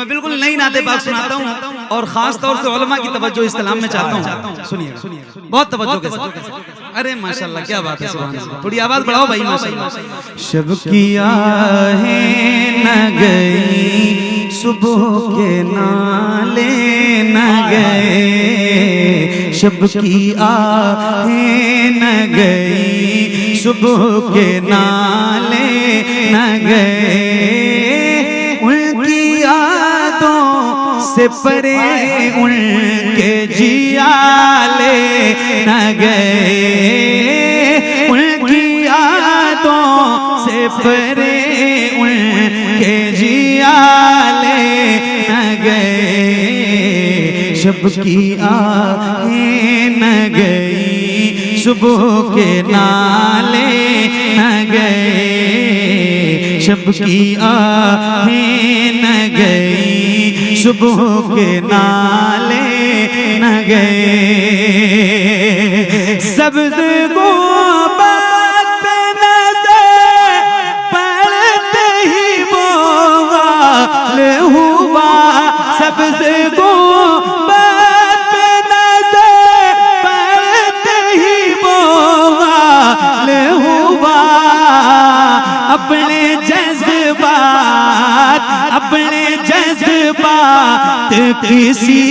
मैं बिल्कुल नई नाते पाक सुनाता हूँ और खास तौर से उलमा की तवज्जो इस कलाम में चाहता हूँ। सुनिए बहुत तवज्जो के साथ। अरे माशाल्लाह क्या बात है, सुभान अल्लाह। थोड़ी आवाज बढ़ाओ भाई माशाल्लाह। शब की आहें न गई सुबह के नाले न गए, शब की आहें न गई सुबह के नाले न गए, उनकी यादों से परे उनके जियाले न गए, उनकी यादों से परे उनके जियाले न गए, शब की आहें न गई सुबह के नाले न गए, शब की आहें न गई सुबह के नाले न गए, सब्ज़ गुंबद पे नज़र पड़ते ही वो गाल हुआ, सब्ज़ गुंबद पे नज़र पड़ते ही वो गाल हुआ, अपने जज्बात किसी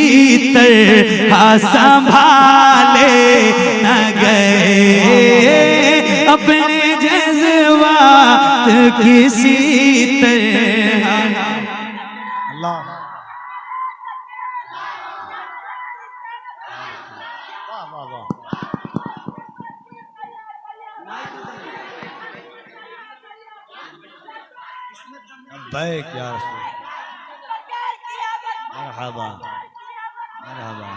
तरह संभाले न गए, अपने जज्बात किसी तरह। अल्लाह वाह वाह वाह। अब्बैक या रसूल, मरहबा मरहबा।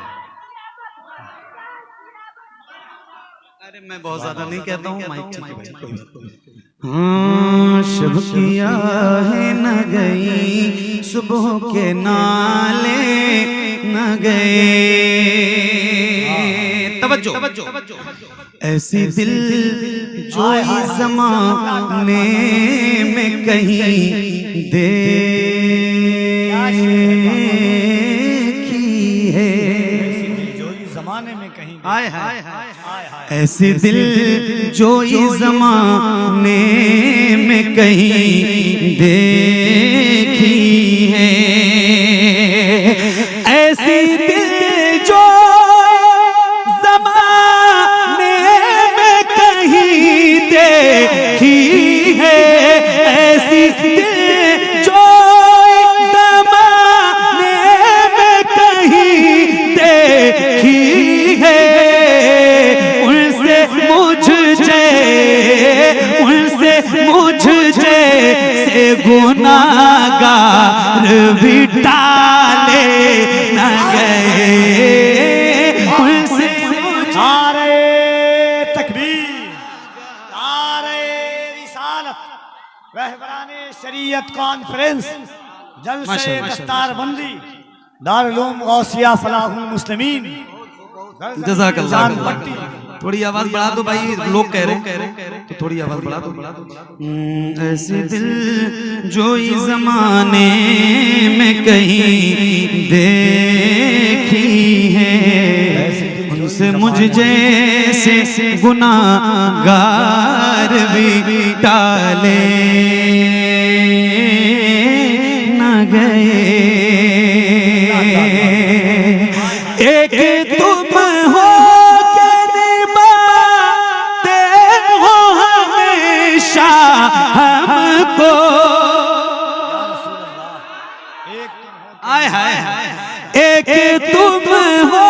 अरे मैं बहुत ज्यादा नहीं कहता हूँ, माइक ठीक है भाई, कोई बात नहीं। हाँ, शब की आहें न गई सुबह के नाले न गए, तवज्जो, ऐसी दिल जो इस ज़माने में कहीं देखी है, ज़माने में कहीं आए हाय, ऐसे दिल जो इस ज़माने में कहीं देखी है, ऐसी दिल जो ज़माने में कहीं देखी है, ऐसी दिल जो ज़माने में कहीं देखी है, मुझ जैसे गुनाहगार भी टाले न गए, उनसे नारे तकबीर, नारे रिसालत, रहबराने शरीयत कॉन्फ्रेंस, जलसे दस्तारबंदी, दारुल उलूम गौसिया फलाहुल मुस्लिमीन। जज़ाकल्लाह। थोड़ी आवाज बढ़ा दो भाई, लोग कह रहे हैं तो थोड़ी आवाज बढ़ा दो। ऐसे दिल जो इस ज़माने में कहीं देखी है, उनसे मुझ जैसे गुनाहगार भी टाले न गए, एक तुम हो हमको, आय हाय, एक तुम हो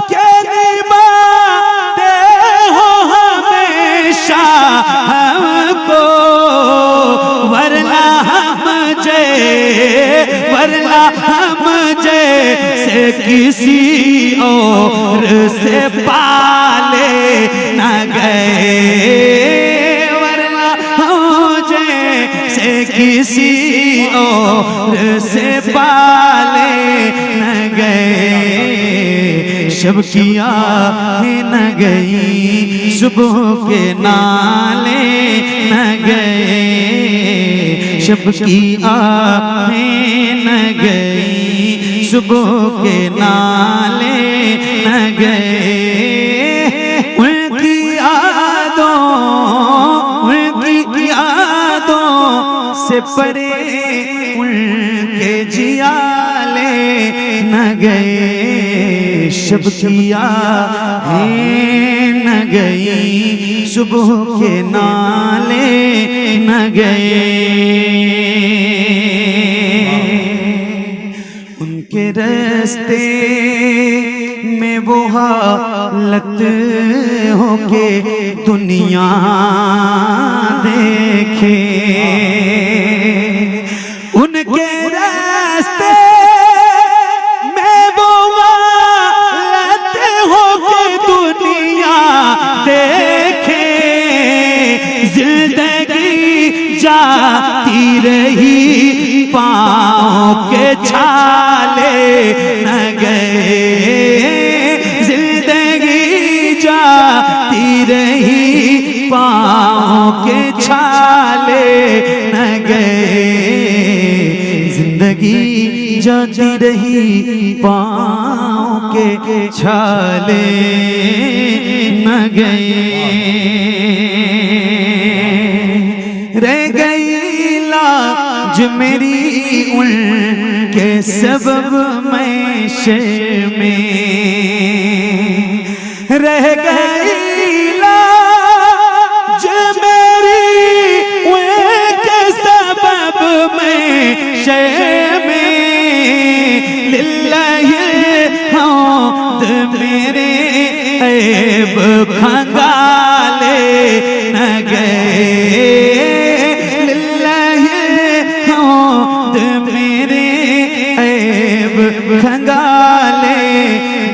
के निभाते हो हमेशा हमको, वरना हम जैसे किसी और से पाले न गए, किसी और से पाले न गए, शब की आहें न गई सुबह के नाले न गए, शब की आहें न सुबह के नाले न गए, उनकी यादों से परे उनके जियाले न गए, शब किया है न गई, सुबह के नाले न गए। उनके रास्ते में वो हालत हो के दुनिया देखे, उनके रास्ते में वो हालत हो के दुनिया देखे, जिंदगी जाती रही पाँव के छाले न गए, जिंदगी जाती रही पाँव के छाले न गए, जिंदगी जाती रही पाँव के छाले न गए। रह गई लाज मेरी उनके सबब में शर्म में, रह गई लाज मेरी उनके सबब में शर्म में, लिल्लाहि हम्द मेरे ऐब खंगाले न गए, खंगाले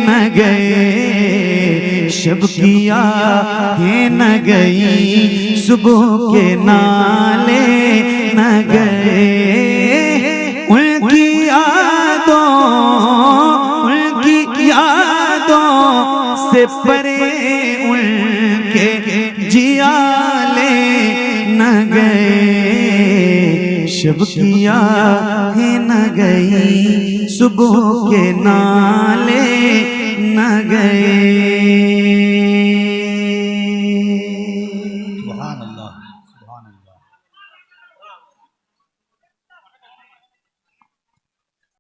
न गए, शब किया है न गई, सुबह के नाले न गए, उनकी यादों से परे उनके जियाले न गए, शब किया है न गई, सुबह के नाले